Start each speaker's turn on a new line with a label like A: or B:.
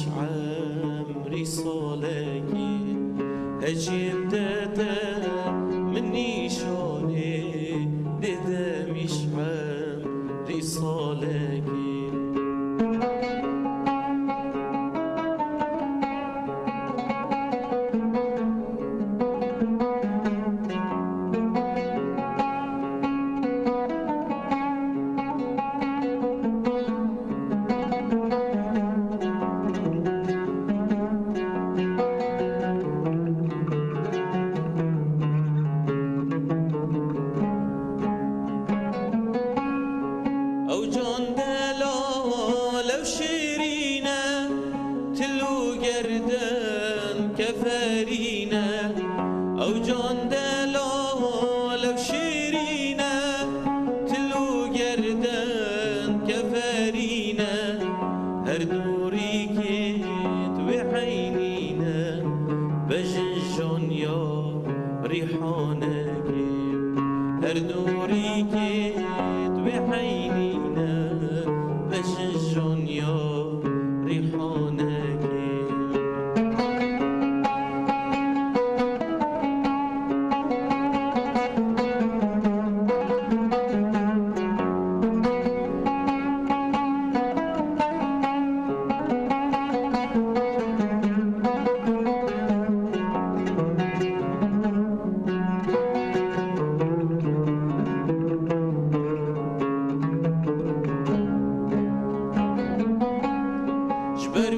A: عمري صالحي أجيب دادا مني شوني دادا مش عمري صالحي او جان دلا لو شيرينا تلو گردن كفرينا او جان دلا لو شيرينا تلو گردن كفرينا هر دوري كت وحينينا بجنجون يا ريحانك هر دوري كت وحينينا بجنجون يا ريحانك جبر